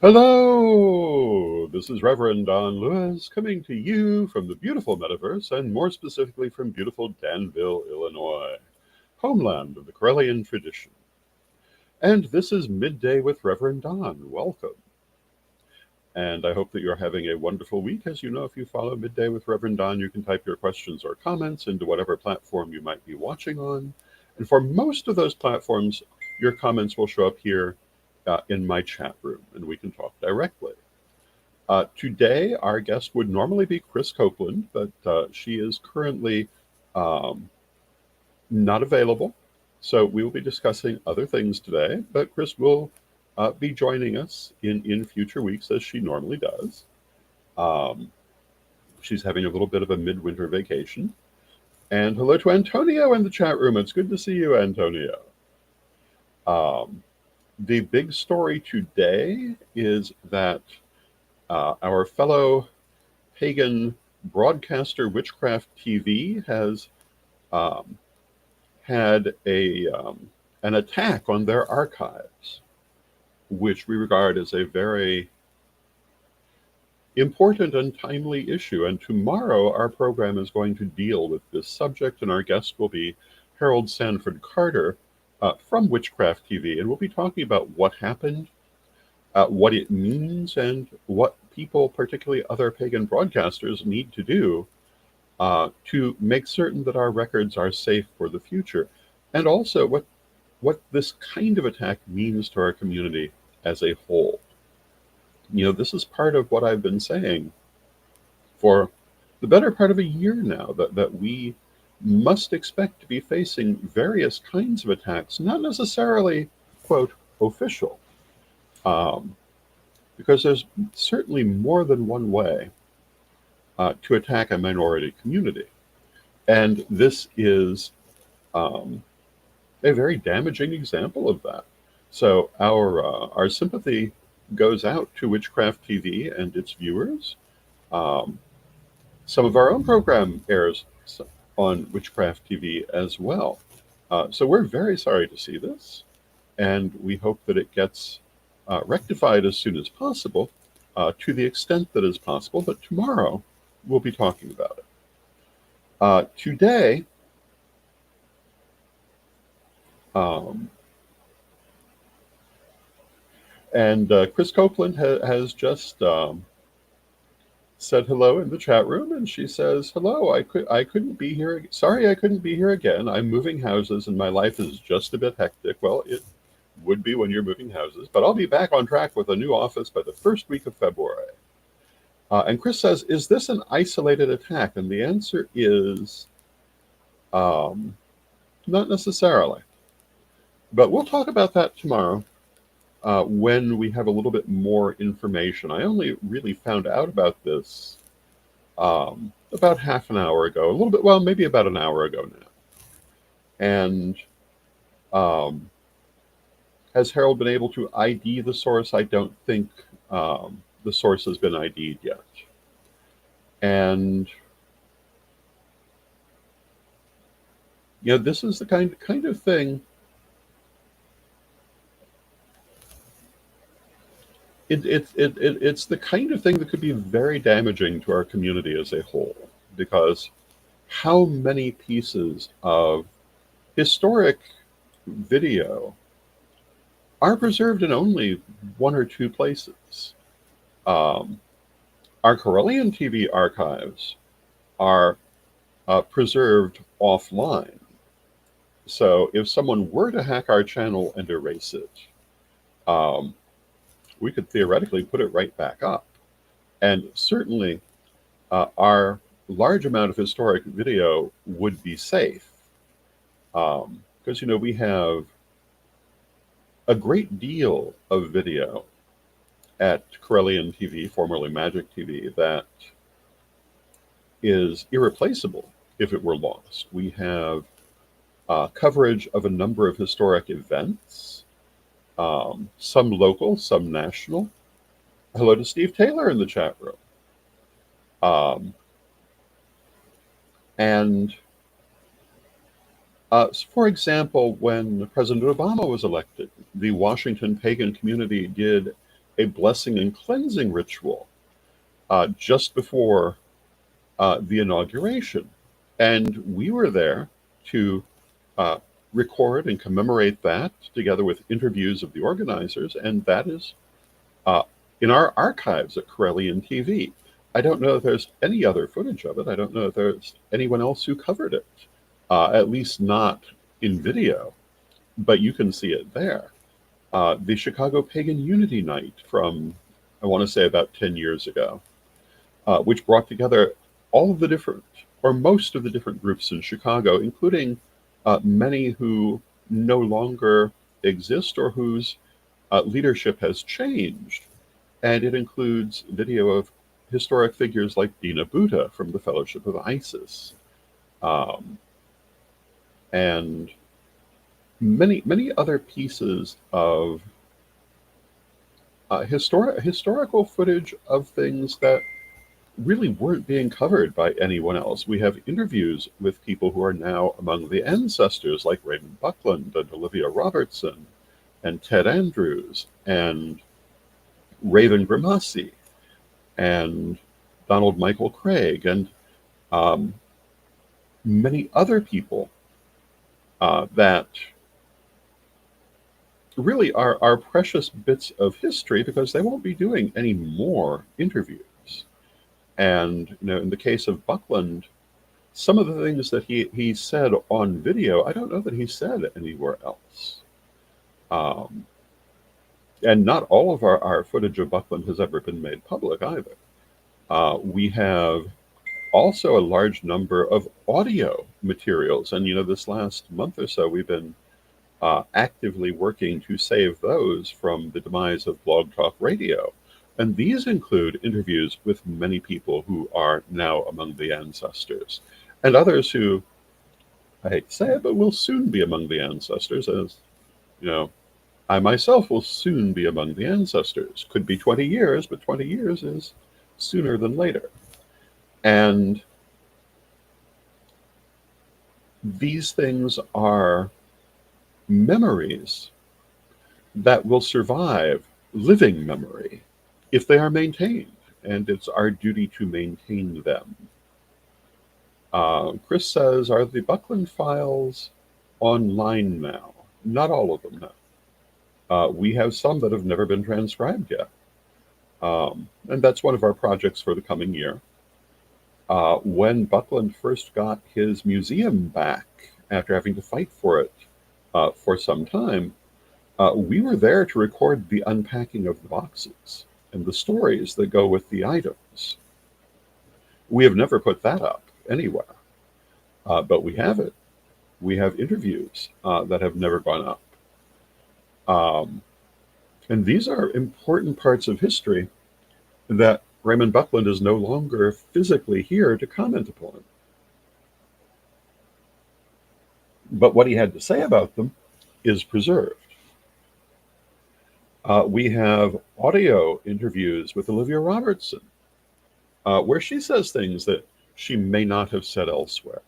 Hello! This is Reverend Don Lewis coming to you from the beautiful metaverse and more specifically from beautiful Danville, Illinois, homeland of the Corellian tradition. And this is Midday with Reverend Don. Welcome. And I hope that you're having a wonderful week. As you know, if you follow Midday with Reverend Don, you can type your questions or comments into whatever platform you might be watching on. And for most of those platforms, your comments will show up here in my chat room and we can talk directly. Today, our guest would normally be Krys Copeland, but she is currently um, not available. So we will be discussing other things today, but Krys will be joining us in future weeks as she normally does. Um, she's having a little bit of a midwinter vacation. And hello to Antonio in the chat room. It's good to see you, Antonio. Um, the big story today is that our fellow pagan broadcaster Witchcraft TV has um, had an attack on their archives, which we regard as a very important and timely issue. And tomorrow, our program is going to deal with this subject, and our guest will be Harold Sanford Carter from Witchcraft TV, and we'll be talking about what happened, what it means, and what people, particularly other pagan broadcasters, need to do to make certain that our records are safe for the future, and also what this kind of attack means to our community as a whole. You know, this is part of what I've been saying for the better part of a year now, that we must expect to be facing various kinds of attacks, not necessarily, quote, official, um, because there's certainly more than one way to attack a minority community. And this is um, a very damaging example of that. So our sympathy goes out to Witchcraft TV and its viewers. Um, some of our own program airs on Witchcraft TV as well. So we're very sorry to see this, and we hope that it gets rectified as soon as possible, to the extent that is possible. But tomorrow we'll be talking about it. Today, um, and Krys Copeland has just said hello in the chat room, and she says, "Hello, I couldn't be here. Sorry, I couldn't be here again. I'm moving houses, and my life is just a bit hectic. Well, it would be when you're moving houses, but I'll be back on track with a new office by the first week of February." And Krys says, "Is this an isolated attack?" And the answer is um, not necessarily. But we'll talk about that tomorrow when we have a little bit more information. I only really found out about this about half an hour ago, a little bit, well, maybe about an hour ago now. And um, has Harold been able to ID the source? I don't think the source has been ID'd yet. And you know, this is the kind of thing. It's the kind of thing that could be very damaging to our community as a whole, because how many pieces of historic video are preserved in only one or two places? Um, our Corellian TV archives are preserved offline. So if someone were to hack our channel and erase it, um, we could theoretically put it right back up. And certainly our large amount of historic video would be safe. Because, you know, we have a great deal of video at Corellian TV, formerly Magic TV, that is irreplaceable if it were lost. We have coverage of a number of historic events, some local, some national. Hello to Steve Taylor in the chat room. And for example, when President Obama was elected, the Washington pagan community did a blessing and cleansing ritual just before the inauguration. And we were there to uh, record and commemorate that together with interviews of the organizers, and that is uh, in our archives at Karelian TV. I don't know if there's any other footage of it. I don't know if there's anyone else who covered it, at least not in video, but you can see it there. The Chicago Pagan Unity Night from, I want to say, about 10 years ago, which brought together all of the different, or most of the different groups in Chicago, including many who no longer exist or whose leadership has changed. And it includes video of historic figures like Dina Buddha from the Fellowship of Isis, um, and many other pieces of historical footage of things that really weren't being covered by anyone else. We have interviews with people who are now among the ancestors, like Raymond Buckland and Olivia Robertson and Ted Andrews and Raven Grimassi and Donald Michael Craig and um, many other people that really are precious bits of history because they won't be doing any more interviews. And in the case of Buckland, some of the things that he said on video, I don't know that he said anywhere else. Um, and not all of our footage of Buckland has ever been made public either. We have also a large number of audio materials. And, this last month or so, we've been actively working to save those from the demise of Blog Talk Radio. And these include interviews with many people who are now among the ancestors, and others who, I hate to say it, but will soon be among the ancestors, as I myself will soon be among the ancestors. Could be 20 years, but 20 years is sooner than later. And these things are memories that will survive living memory if they are maintained, and it's our duty to maintain them. Krys says, are the Buckland files online now? Not all of them now. We have some that have never been transcribed yet. And that's one of our projects for the coming year. When Buckland first got his museum back after having to fight for it for some time, we were there to record the unpacking of the boxes and the stories that go with the items. We have never put that up anywhere, but we have it. We have interviews that have never gone up. And these are important parts of history that Raymond Buckland is no longer physically here to comment upon. But what he had to say about them is preserved. We have audio interviews with Olivia Robertson, where she says things that she may not have said elsewhere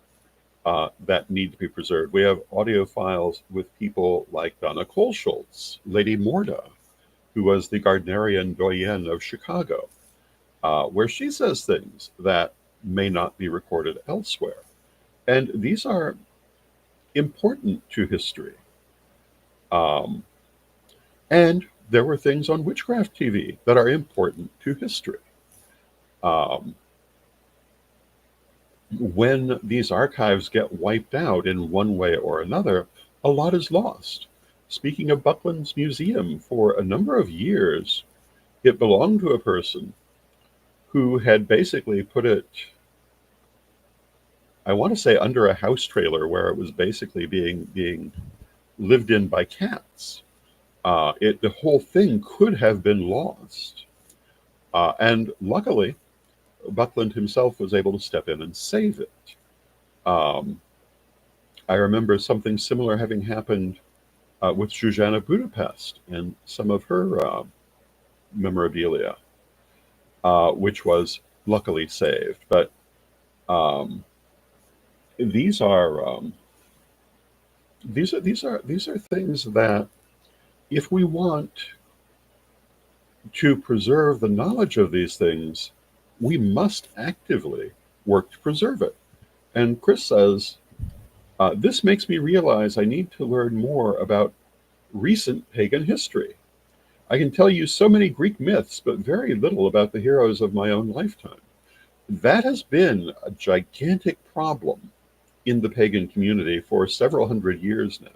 that need to be preserved. We have audio files with people like Donna Kohlschultz, Lady Morda, who was the Gardnerian doyenne of Chicago, where she says things that may not be recorded elsewhere. And these are important to history. And there were things on Witchcraft TV that are important to history. When these archives get wiped out in one way or another, a lot is lost. Speaking of Buckland's museum, for a number of years, it belonged to a person who had basically put it, I want to say, under a house trailer where it was basically being lived in by cats. The whole thing could have been lost. And luckily, Buckland himself was able to step in and save it. I remember something similar having happened with Zsuzsanna Budapest and some of her memorabilia, which was luckily saved. But these are things that, if we want To preserve the knowledge of these things, we must actively work to preserve it. And Krys says, this makes me realize I need to learn more about recent pagan history. I can tell you so many Greek myths, but very little about the heroes of my own lifetime. That has been a gigantic problem in the pagan community for several hundred years now.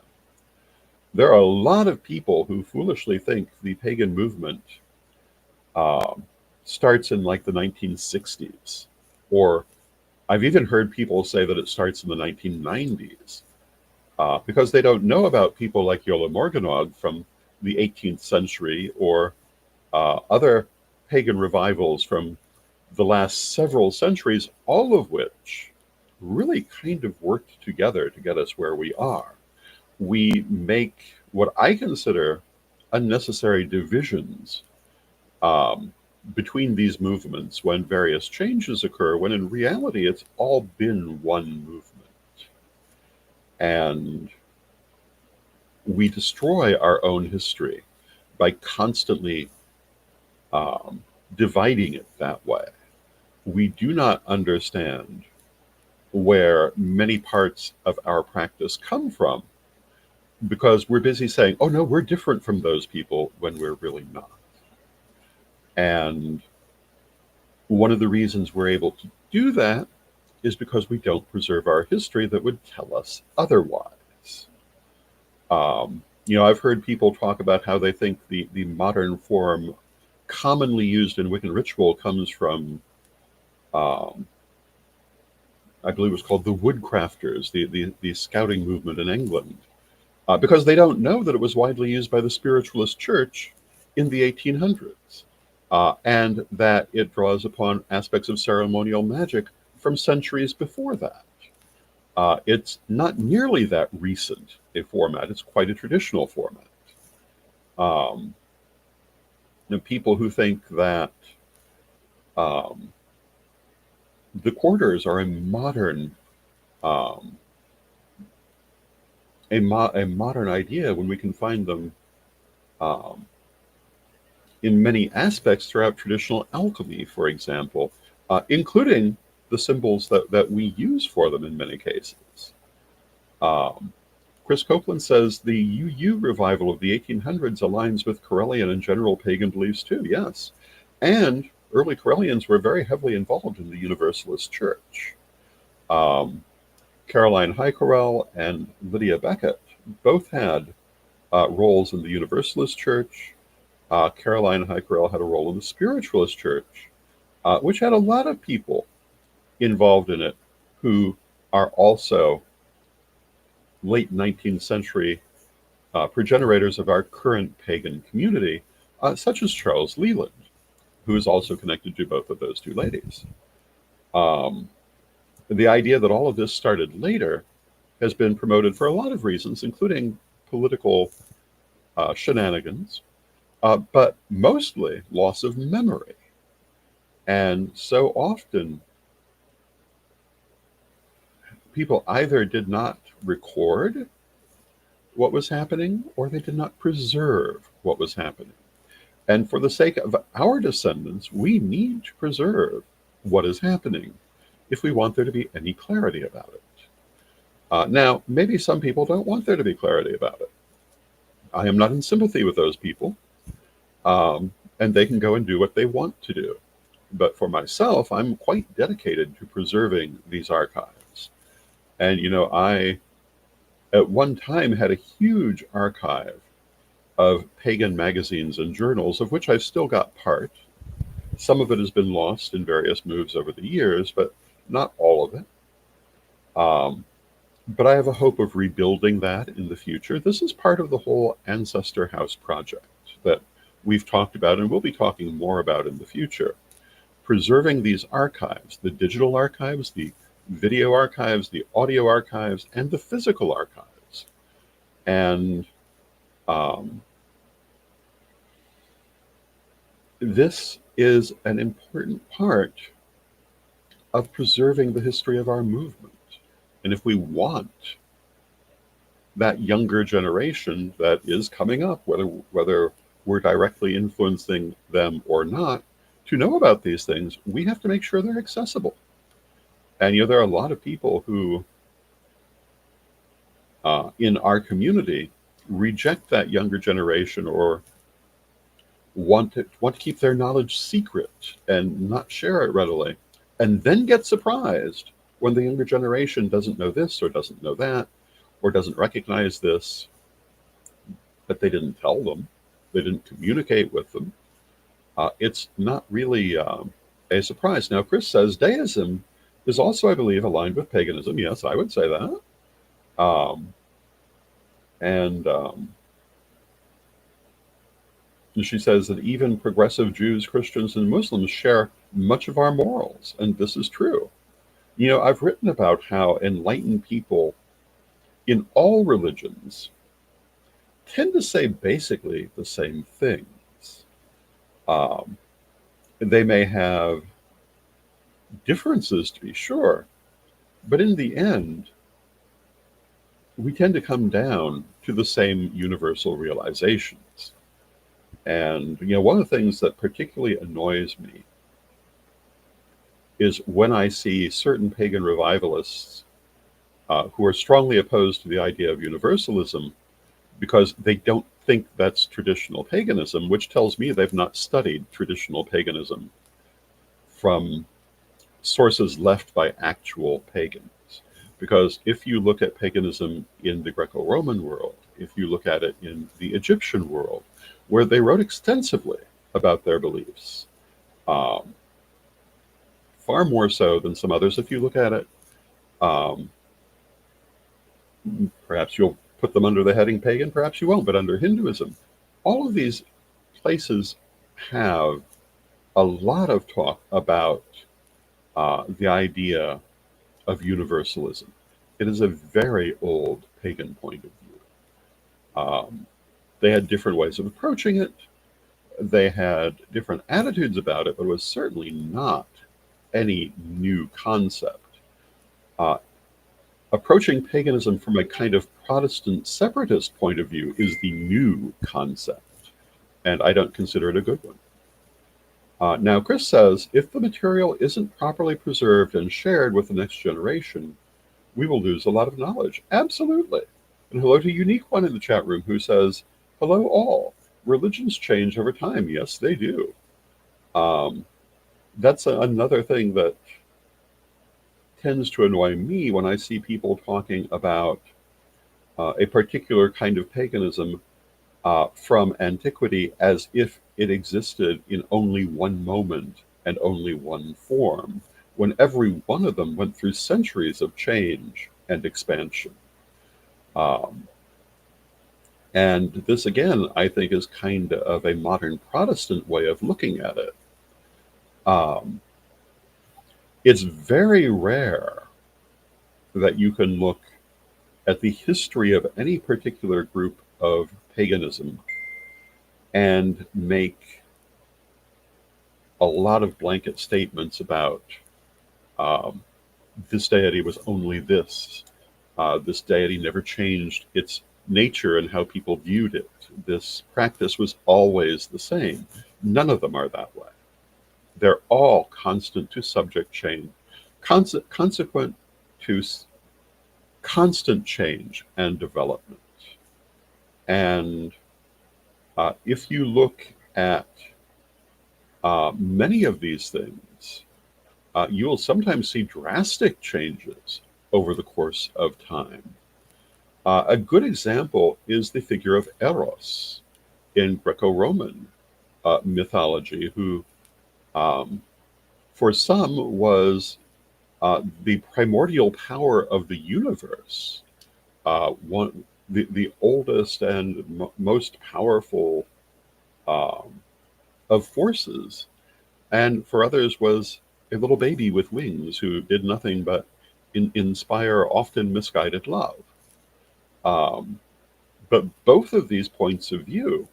There are a lot of people who foolishly think the pagan movement uh, starts in like the 1960s, or I've even heard people say that it starts in the 1990s, because they don't know about people like Yola Morganwg from the 18th century, or other pagan revivals from the last several centuries, all of which really kind of worked together to get us where we are. We make what I consider unnecessary divisions um, between these movements when various changes occur, when in reality it's all been one movement. And we destroy our own history by constantly um, dividing it that way. We do not understand where many parts of our practice come from because we're busy saying, oh no, we're different from those people when we're really not. And one of the reasons we're able to do that is because we don't preserve our history that would tell us otherwise. I've heard people talk about how they think the modern form commonly used in Wiccan ritual comes from, um, I believe it was called the Woodcrafters, the scouting movement in England, because they don't know that it was widely used by the Spiritualist Church in the 1800s, and that it draws upon aspects of ceremonial magic from centuries before that. It's not nearly that recent a format. It's quite a traditional format. Um, People who think that um, the quarters are um, a modern idea when we can find them um, in many aspects throughout traditional alchemy, for example, including the symbols that we use for them in many cases. Um, Krys Copeland says the UU revival of the 1800s aligns with Corellian and general pagan beliefs too, yes. And early Corellians were very heavily involved in the Universalist Church. Um, Caroline Heikerel and Lydia Beckett both had roles in the Universalist Church. Caroline Heikerel had a role in the Spiritualist Church, which had a lot of people involved in it who are also late 19th century progenitors of our current pagan community, such as Charles Leland, who is also connected to both of those two ladies. Um, the idea that all of this started later has been promoted for a lot of reasons, including political shenanigans, but mostly loss of memory. And so often, people either did not record what was happening or they did not preserve what was happening. And for the sake of our descendants, we need to preserve what is happening if we want there to be any clarity about it. Now, maybe some people don't want there to be clarity about it. I am not in sympathy with those people, and they can go and do what they want to do. But for myself, I'm quite dedicated to preserving these archives. And, I at one time had a huge archive of pagan magazines and journals, of which I've still got part. Some of it has been lost in various moves over the years, but not all of it. But I have a hope of rebuilding that in the future. This is part of the whole Ancestor House project that we've talked about and we'll be talking more about in the future. Preserving these archives, the digital archives, the video archives, the audio archives, and the physical archives. And this is an important part of preserving the history of our movement. And if we want that younger generation that is coming up, whether we're directly influencing them or not, to know about these things, we have to make sure they're accessible. And there are a lot of people who, in our community, reject that younger generation or want to keep their knowledge secret and not share it readily, and then get surprised when the younger generation doesn't know this or doesn't know that or doesn't recognize this, that they didn't tell them, they didn't communicate with them. It's not really a surprise. Now, Krys says deism is also, I believe, aligned with paganism. Yes, I would say that. Um, and she says that even progressive Jews, Christians, and Muslims share much of our morals, and this is true. I've written about how enlightened people in all religions tend to say basically the same things. Um, they may have differences, to be sure, but in the end, we tend to come down to the same universal realizations. And, one of the things that particularly annoys me is when I see certain pagan revivalists who are strongly opposed to the idea of universalism because they don't think that's traditional paganism, which tells me they've not studied traditional paganism from sources left by actual pagans. Because if you look at paganism in the Greco-Roman world, if you look at it in the Egyptian world, where they wrote extensively about their beliefs, um, far more so than some others, if you look at it, um, perhaps you'll put them under the heading pagan, perhaps you won't, but under Hinduism, all of these places have a lot of talk about the idea of universalism. It is a very old pagan point of view. They had different ways of approaching it. They had different attitudes about it, but it was certainly not any new concept. Uh, Approaching paganism from a kind of Protestant separatist point of view is the new concept, and I don't consider it a good one. Now, Krys says, if the material isn't properly preserved and shared with the next generation, we will lose a lot of knowledge. Absolutely. And hello to Unique One in the chat room who says, hello all. Religions change over time. Yes, they do. That's another thing that tends to annoy me when I see people talking about a particular kind of paganism from antiquity as if it existed in only one moment and only one form, when every one of them went through centuries of change and expansion. And this, again, I think is kind of a modern Protestant way of looking at it. It's very rare that you can look at the history of any particular group of paganism and make a lot of blanket statements about this deity was only this. This deity never changed its nature and how people viewed it. This practice was always the same. None of them are that way. They're all constant to subject change, consequent to constant change and development. And if you look at many of these things, you will sometimes see drastic changes over the course of time. A good example is the figure of Eros in Greco-Roman mythology, who for some was the primordial power of the universe, the oldest and most powerful of forces, and for others was a little baby with wings who did nothing but inspire often misguided love. But both of these points of view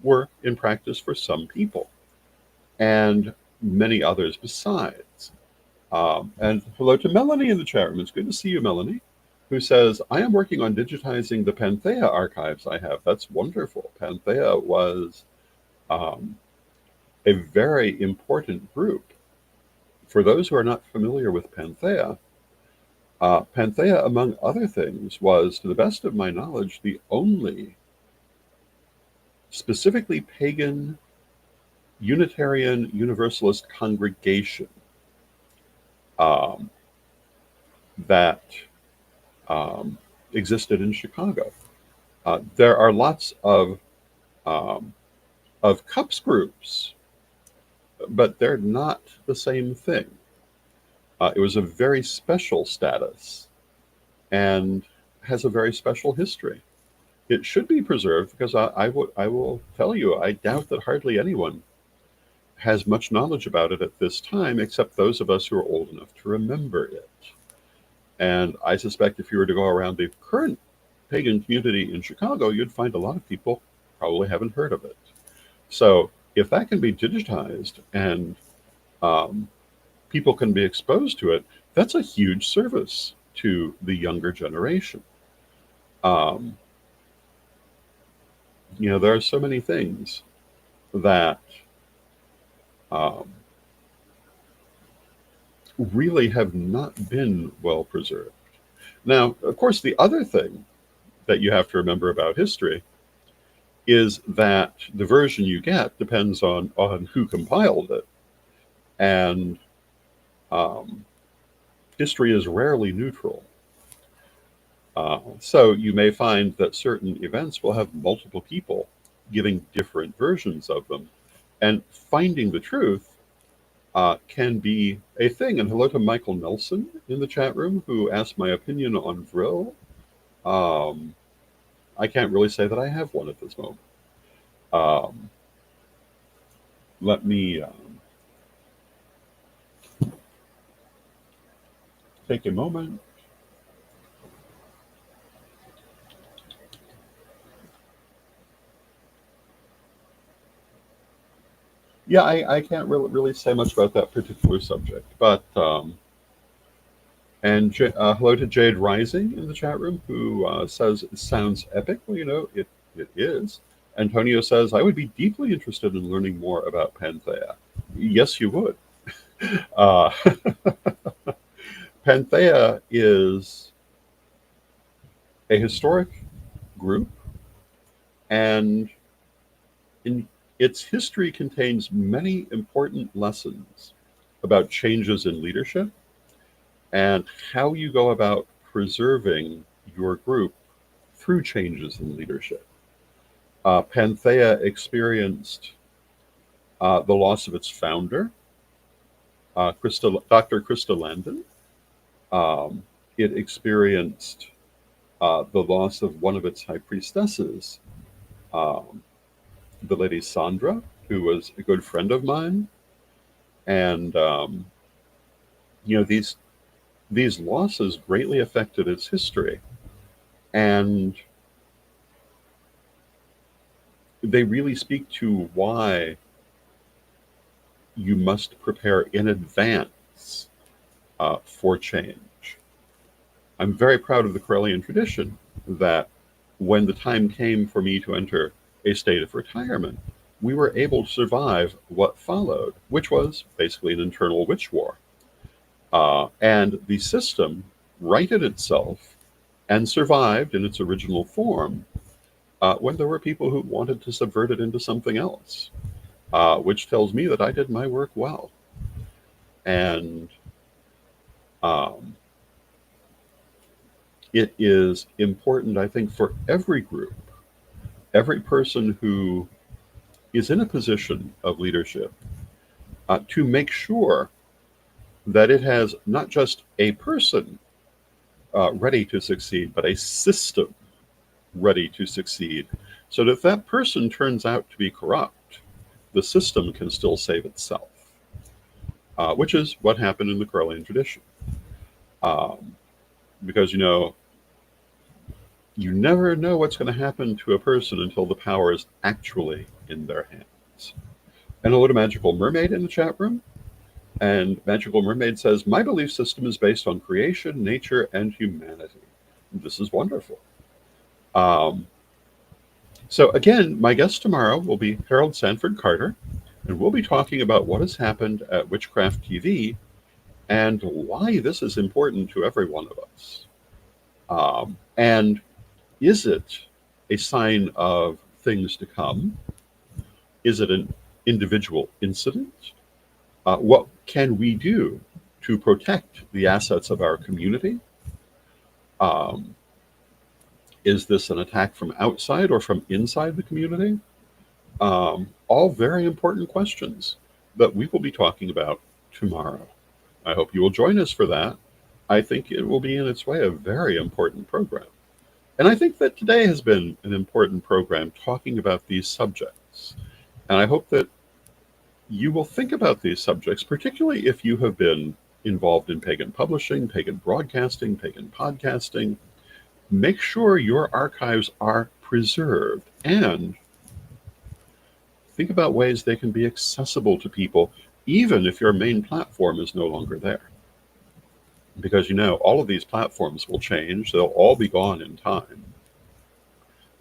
were in practice for some people, and many others besides. And hello to Melanie in the chat room. It's good to see you, Melanie, who says, I am working on digitizing the Panthea archives I have. That's wonderful. Panthea was um, a very important group. For those who are not familiar with Panthea, Panthea, among other things, was, to the best of my knowledge, the only specifically pagan Unitarian Universalist congregation um, that um, existed in Chicago. There are lots um, of cups groups, but they're not the same thing. It was a very special status and has a very special history. It should be preserved because I will tell you, I doubt that hardly anyone has much knowledge about it at this time, except those of us who are old enough to remember it. And I suspect if you were to go around the current pagan community in Chicago, you'd find a lot of people probably haven't heard of it. So if that can be digitized and um, people can be exposed to it, that's a huge service to the younger generation. Um, there are so many things that um, really have not been well preserved. Now, of course, the other thing that you have to remember about history is that the version you get depends on who compiled it. And um, history is rarely neutral. So you may find that certain events will have multiple people giving different versions of them. And finding the truth can be a thing. And hello to Michael Nelson in the chat room, who asked my opinion on Vril. I can't really say that I have one at this moment. Let me take a moment. Yeah, I can't really say much about that particular subject, but hello to Jade Rising in the chat room, who says it sounds epic. Well, it is. Antonio says, I would be deeply interested in learning more about Panthea. Yes, you would. Uh, Panthea is a historic group, and its history contains many important lessons about changes in leadership and how you go about preserving your group through changes in leadership. Panthea experienced the loss of its founder, Dr. Krista Landon. It experienced the loss of one of its high priestesses, um, the lady Sandra, who was a good friend of mine. And, these losses greatly affected its history. And they really speak to why you must prepare in advance for change. I'm very proud of the Correllian tradition that when the time came for me to enter a state of retirement, we were able to survive what followed, which was basically an internal witch war. And the system righted itself and survived in its original form when there were people who wanted to subvert it into something else, which tells me that I did my work well. And it is important, I think, for every group, every person who is in a position of leadership, to make sure that it has not just a person ready to succeed, but a system ready to succeed, so that if that person turns out to be corrupt, the system can still save itself, which is what happened in the Correllian tradition. Because, you never know what's going to happen to a person until the power is actually in their hands. And hello to Magical Mermaid in the chat room. And Magical Mermaid says, my belief system is based on creation, nature, and humanity. This is wonderful. Um, so again, my guest tomorrow will be Harold Sanford Carter, and we'll be talking about what has happened at Witchcraft TV and why this is important to every one of us. And is it a sign of things to come? Is it an individual incident? What can we do to protect the assets of our community? Um, is this an attack from outside or from inside the community? All very important questions that we will be talking about tomorrow. I hope you will join us for that. I think it will be in its way a very important program. And I think that today has been an important program talking about these subjects. And I hope that you will think about these subjects, particularly if you have been involved in pagan publishing, pagan broadcasting, pagan podcasting. Make sure your archives are preserved and think about ways they can be accessible to people, even if your main platform is no longer there. Because all of these platforms will change, they'll all be gone in time.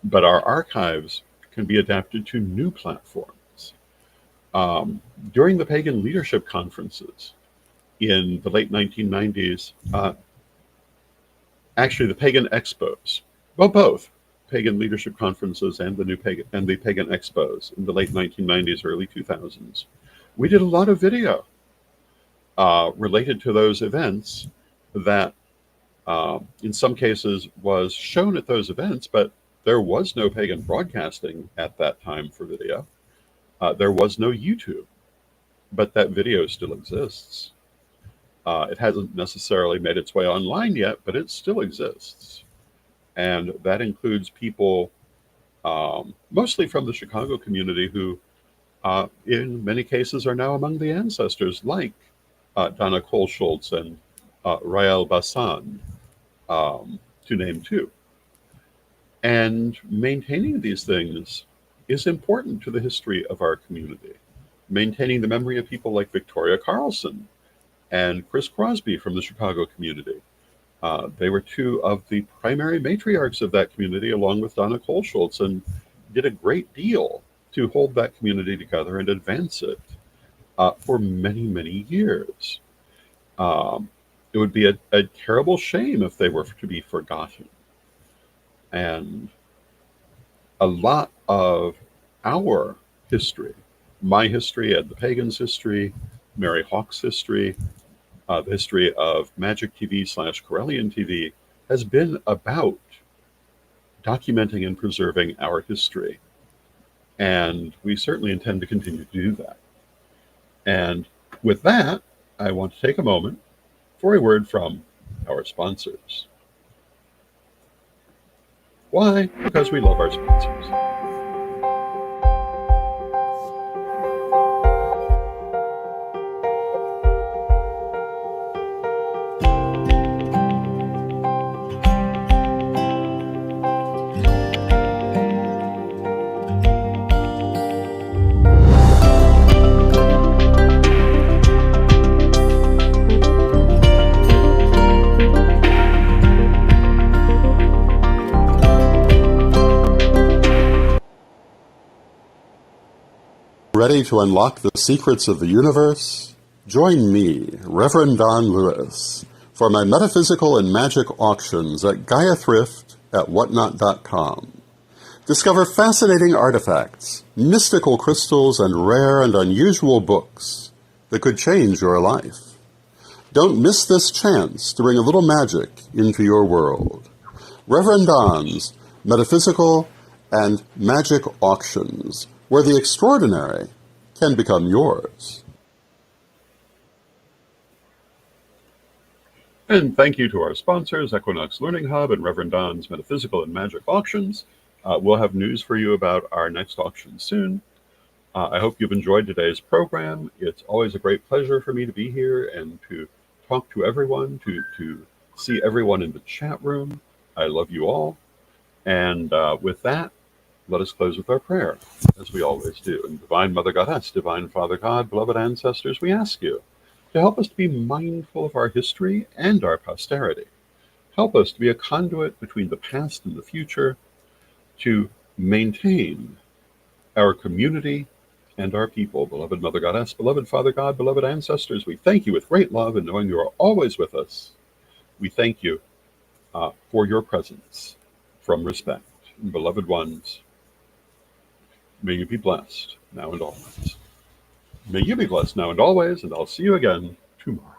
But our archives can be adapted to new platforms. During the pagan leadership conferences in the late 1990s, actually the pagan expos, well, both pagan leadership conferences and the pagan expos in the late 1990s, early 2000s, we did a lot of video related to those events that in some cases was shown at those events, but there was no pagan broadcasting at that time for video. There was no YouTube, but that video still exists. It hasn't necessarily made its way online yet, but it still exists. And that includes people mostly from the Chicago community who, in many cases, are now among the ancestors, like Donna Kohlschultz and Rael Bassan, to name two. And maintaining these things is important to the history of our community. Maintaining the memory of people like Victoria Carlson and Krys Crosby from the Chicago community. They were two of the primary matriarchs of that community, along with Donna Kohlschultz, and did a great deal to hold that community together and advance it for many, many years. It would be a terrible shame if they were to be forgotten. And a lot of our history, my history and the pagans' history, Mary Hawk's history, the history of Magic TV / Corellian TV, has been about documenting and preserving our history. And we certainly intend to continue to do that. And with that, I want to take a moment for a word from our sponsors. Why? Because we love our sponsors. Ready to unlock the secrets of the universe? Join me, Rev Don Lewis, for my metaphysical and magic auctions at Gaia Thrift at whatnot.com. Discover fascinating artifacts, mystical crystals, and rare and unusual books that could change your life. Don't miss this chance to bring a little magic into your world. Rev Don's Metaphysical and Magic Auctions, where the extraordinary can become yours. And thank you to our sponsors, Equinox Learning Hub and Rev Don's Metaphysical and Magic Auctions. We'll have news for you about our next auction soon. I hope you've enjoyed today's program. It's always a great pleasure for me to be here and to talk to everyone, to see everyone in the chat room. I love you all. And with that, let us close with our prayer, as we always do. And Divine Mother Goddess, Divine Father God, beloved ancestors, we ask you to help us to be mindful of our history and our posterity, Help us to be a conduit between the past and the future, to maintain our community and our people. Beloved Mother Goddess, beloved Father God, beloved ancestors, we thank you with great love and knowing you are always with us. We thank you for your presence from respect. And beloved ones, may you be blessed now and always. May you be blessed now and always, and I'll see you again tomorrow.